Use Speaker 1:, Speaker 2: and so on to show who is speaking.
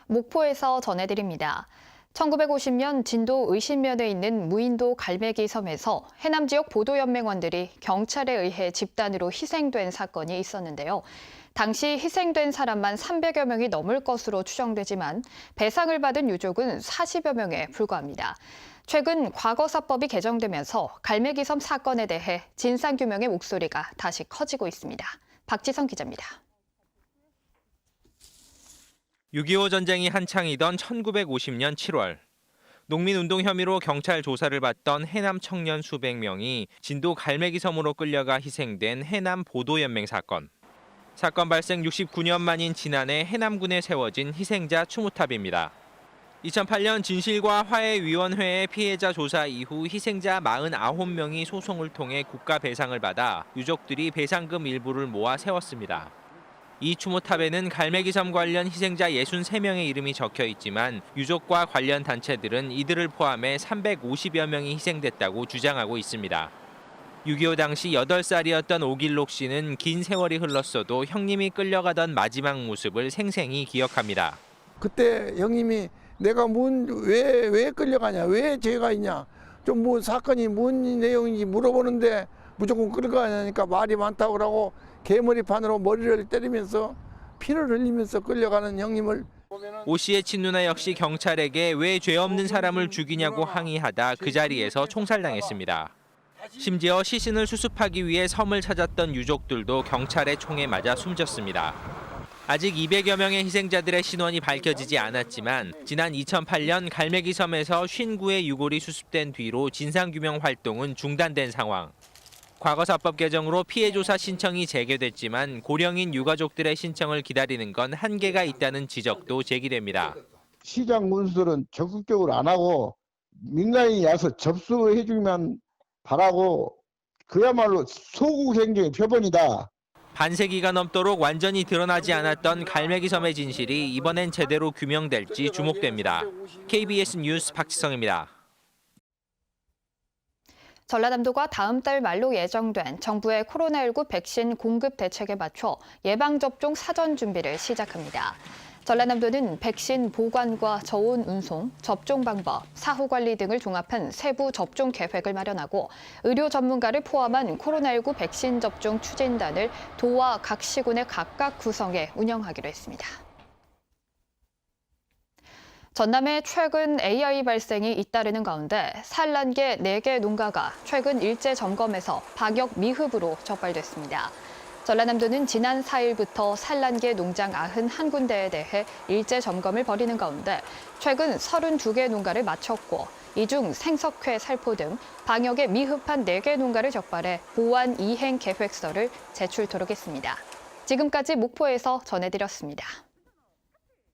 Speaker 1: 목포에서 전해드립니다. 1950년 진도 의신면에 있는 무인도 갈매기 섬에서 해남 지역 보도연맹원들이 경찰에 의해 집단으로 희생된 사건이 있었는데요. 당시 희생된 사람만 300여 명이 넘을 것으로 추정되지만 배상을 받은 유족은 40여 명에 불과합니다. 최근 과거사법이 개정되면서 갈매기섬 사건에 대해 진상규명의 목소리가 다시 커지고 있습니다. 박지성 기자입니다.
Speaker 2: 6.25 전쟁이 한창이던 1950년 7월, 농민운동 혐의로 경찰 조사를 받던 해남 청년 수백 명이 진도 갈매기섬으로 끌려가 희생된 해남 보도연맹 사건. 사건 발생 69년 만인 지난해 해남군에 세워진 희생자 추모탑입니다. 2008년 진실과 화해위원회의 피해자 조사 이후 희생자 49명이 소송을 통해 국가 배상을 받아 유족들이 배상금 일부를 모아 세웠습니다. 이 추모탑에는 갈매기섬 관련 희생자 63명의 이름이 적혀 있지만 유족과 관련 단체들은 이들을 포함해 350여 명이 희생됐다고 주장하고 있습니다. 6.25 당시 8살이었던 오길록 씨는 긴 세월이 흘렀어도 형님이 끌려가던 마지막 모습을 생생히 기억합니다.
Speaker 3: 그때 형님이 내가 왜 끌려가냐, 왜 죄가 있냐, 좀 뭐 사건이 뭔 내용인지 물어보는데 무조건 끌려가냐니까 말이 많다고 그러고 개머리판으로 머리를 때리면서 피를 흘리면서 끌려가는 형님을.
Speaker 2: 오 씨의 친누나 역시 경찰에게 왜 죄 없는 사람을 죽이냐고 항의하다 그 자리에서 총살당했습니다. 심지어 시신을 수습하기 위해 섬을 찾았던 유족들도 경찰의 총에 맞아 숨졌습니다. 아직 200여 명의 희생자들의 신원이 밝혀지지 않았지만 지난 2008년 갈매기섬에서 59의 유골이 수습된 뒤로 진상규명 활동은 중단된 상황. 과거사법 개정으로 피해조사 신청이 재개됐지만 고령인 유가족들의 신청을 기다리는 건 한계가 있다는 지적도 제기됩니다.
Speaker 4: 시장 문수들은 적극적으로 안 하고 민간인이 와서 접수해주기만 바라고 그야말로 소국 행정의 표본이다.
Speaker 2: 반세기가 넘도록 완전히 드러나지 않았던 갈매기섬의 진실이 이번엔 제대로 규명될지 주목됩니다. KBS 뉴스 박지성입니다.
Speaker 1: 전라남도가 다음 달 말로 예정된 정부의 코로나19 백신 공급 대책에 맞춰 예방접종 사전 준비를 시작합니다. 전라남도는 백신 보관과 저온 운송, 접종 방법, 사후 관리 등을 종합한 세부 접종 계획을 마련하고 의료 전문가를 포함한 코로나19 백신 접종 추진단을 도와 각 시군에 각각 구성해 운영하기로 했습니다. 전남에 최근 AI 발생이 잇따르는 가운데 산란계 4개 농가가 최근 일제 점검에서 방역 미흡으로 적발됐습니다. 전라남도는 지난 4일부터 산란계 농장 91군데에 대해 일제 점검을 벌이는 가운데 최근 32개 농가를 마쳤고 이 중 생석회, 살포 등 방역에 미흡한 4개 농가를 적발해 보완 이행 계획서를 제출토록 했습니다. 지금까지 목포에서 전해드렸습니다.